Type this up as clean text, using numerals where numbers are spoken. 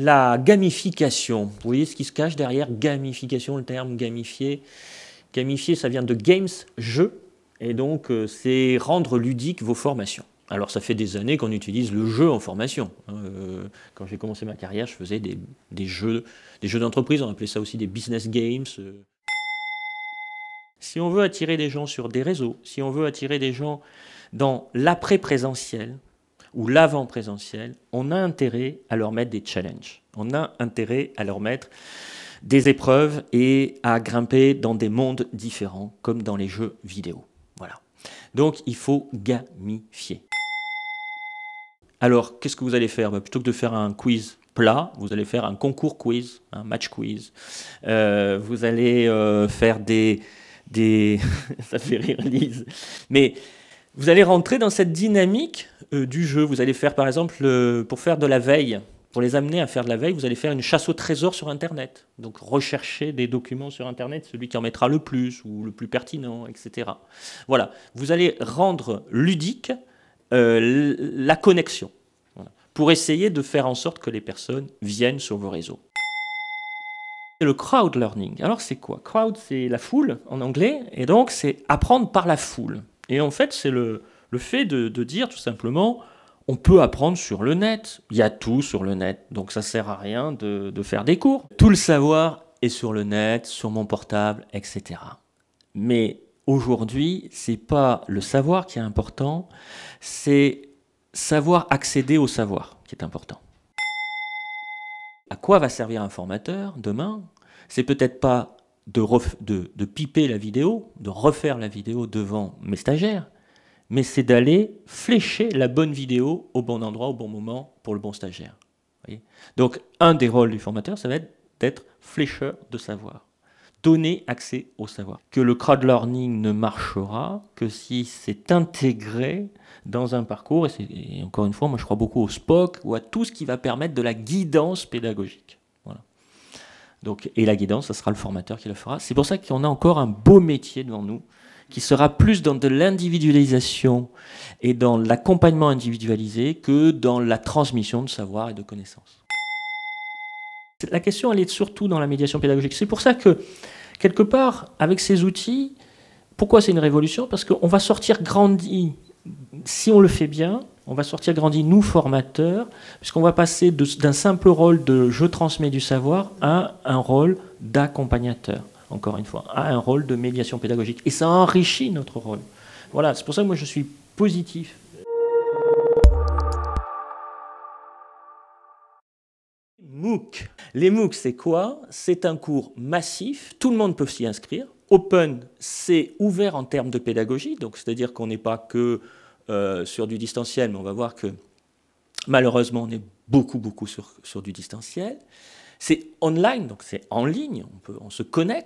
la gamification. Vous voyez ce qui se cache derrière gamification, le terme gamifié. Gamifier, ça vient de games, jeu, et donc c'est rendre ludique vos formations. Alors ça fait des années qu'on utilise le jeu en formation. Quand j'ai commencé ma carrière, je faisais des jeux d'entreprise, on appelait ça aussi des business games. Si on veut attirer des gens sur des réseaux, si on veut attirer des gens dans l'après-présentiel ou l'avant-présentiel, on a intérêt à leur mettre des challenges. On a intérêt à leur mettre des épreuves et à grimper dans des mondes différents, comme dans les jeux vidéo. Voilà. Donc, il faut gamifier. Alors, qu'est-ce que vous allez faire? Plutôt que de faire un quiz plat, vous allez faire un concours quiz, un match quiz. Vous allez faire des ça fait rire Lise. Mais vous allez rentrer dans cette dynamique du jeu. Vous allez faire, par exemple, pour faire de la veille, pour les amener à faire de la veille, vous allez faire une chasse au trésor sur Internet. Donc rechercher des documents sur Internet, celui qui en mettra le plus ou le plus pertinent, etc. Voilà. Vous allez rendre ludique la connexion, voilà, pour essayer de faire en sorte que les personnes viennent sur vos réseaux. Le crowd learning. Alors c'est quoi? Crowd, c'est la foule en anglais, et donc c'est apprendre par la foule. Et en fait, c'est le fait de dire tout simplement, on peut apprendre sur le net. Il y a tout sur le net, donc ça sert à rien de faire des cours. Tout le savoir est sur le net, sur mon portable, etc. Mais aujourd'hui, c'est pas le savoir qui est important, c'est savoir accéder au savoir qui est important. À quoi va servir un formateur demain? C'est peut-être pas de piper la vidéo, de refaire la vidéo devant mes stagiaires, mais c'est d'aller flécher la bonne vidéo au bon endroit, au bon moment, pour le bon stagiaire. Voyez. Donc, un des rôles du formateur, ça va être d'être flécheur de savoir. Donner accès au savoir. Que le crowd-learning ne marchera que si c'est intégré dans un parcours, et encore une fois, moi je crois beaucoup au SPOC, ou à tout ce qui va permettre de la guidance pédagogique. Voilà. Donc, et la guidance, ça sera le formateur qui le fera. C'est pour ça qu'on a encore un beau métier devant nous, qui sera plus dans de l'individualisation et dans l'accompagnement individualisé que dans la transmission de savoir et de connaissances. La question, elle est surtout dans la médiation pédagogique. C'est pour ça que, quelque part, avec ces outils, pourquoi c'est une révolution? Parce qu'on va sortir grandi, si on le fait bien, on va sortir grandi, nous, formateurs, puisqu'on va passer d'un simple rôle de « je transmets du savoir » à un rôle d'accompagnateur, encore une fois, à un rôle de médiation pédagogique. Et ça enrichit notre rôle. Voilà, c'est pour ça que moi, je suis positif. MOOC. Les MOOC, c'est quoi? C'est un cours massif, tout le monde peut s'y inscrire. Open, c'est ouvert en termes de pédagogie, donc c'est-à-dire qu'on n'est pas que sur du distanciel, mais on va voir que malheureusement, on est beaucoup sur du distanciel. C'est online, donc c'est en ligne, on se connecte.